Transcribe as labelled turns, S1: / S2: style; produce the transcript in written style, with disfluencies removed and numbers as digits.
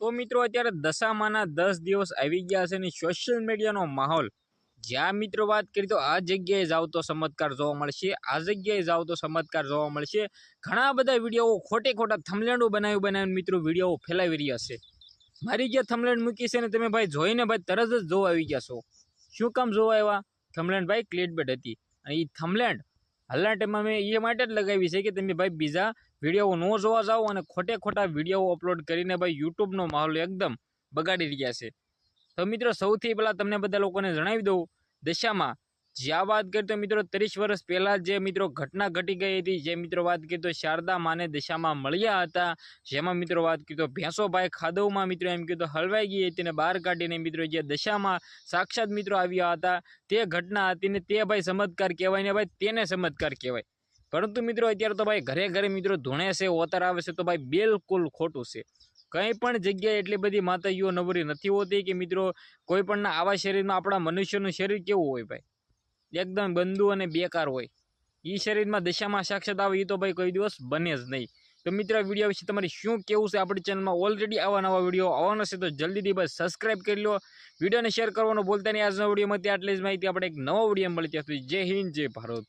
S1: તો મિત્રો અત્યારે દશામાના 10 દિવસ આવી ગયા છે અને સોશિયલ મીડિયાનો માહોલ જ્યાં મિત્રો વાત કરી તો આ જગ્યાએ જાવ તો ચમત્કાર જોવા મળશે, આ જગ્યાએ જાવ તો ચમત્કાર જોવા મળશે। ઘણા બધા વિડીયો ખોટા થંબનેલો બનાવીને મિત્રો વિડીયો ફેલાવી રહ્યા છે। મારી જે થંબનેલ મૂકી છે ને તમે ભાઈ જોઈને ભાઈ તરત જ જોવા આવી ગયા છો। શું કામ જોવા આવ્યા? થંબનેલ ભાઈ ક્લિકબેટ હતી અને એ થંબનેલ હાલના ટાઈમમાં મેં એ માટે જ લગાવી છે કે તમે ભાઈ બીજા વિડીયો ન જોવા જાઓ અને ખોટા વિડીયો અપલોડ કરીને ભાઈ યુટ્યુબનો માહોલ એકદમ બગાડી રહ્યા છે। તો મિત્રો સૌથી પહેલાં તમને બધા લોકોને જણાવી દઉં, દશામાં જ્યાં વાત કરીએ તો મિત્રો 30 વર્ષ પહેલાં જે મિત્રો ઘટના ઘટી ગઈ હતી, જે મિત્રો વાત કરીએ તો શારદા માને દશામાં મળ્યા હતા, જેમાં મિત્રો વાત કરીએ તો ભેંસોભાઈ ખાદવમાં મિત્રો એમ કીધું હલવાઈ ગઈ હતી અને બહાર કાઢીને મિત્રો જે દશામાં સાક્ષાત મિત્રો આવ્યા હતા તે ઘટના હતી ને તે ભાઈ ચમત્કાર કહેવાય ને ભાઈ તેને ચમત્કાર કહેવાય। પરંતુ મિત્રો અત્યારે તો ભાઈ ઘરે મિત્રો ધૂણે છે, ઓતર આવે છે, તો ભાઈ બિલકુલ ખોટું છે। કંઈ પણ જગ્યાએ એટલી બધી માતાજીઓ નવરી નથી હોતી કે મિત્રો કોઈ પણ આવા શરીરમાં આપણા મનુષ્યનું શરીર કેવું હોય ભાઈ, એકદમ ગંદુ અને બેકાર હોય। એ શરીરમાં દશામાં સાક્ષાત આવે એ તો ભાઈ કોઈ દિવસ બને જ નહીં। તો મિત્રો વિડીયો વિશે તમારે શું કેવું છે? આપણી ચેનલમાં ઓલરેડી આવા નવા વિડીયો આવવાનો છે તો જલ્દીથી બસ સબસ્ક્રાઈબ કરી લો, વિડીયોને શેર કરવાનું ભૂલતા નહીં। આજના વિડીયોમાંથી આટલી જ માહિતી, આપણે એક નવો વિડીયો મળી ત્યાં સુધી જય હિન્દ જય ભારત।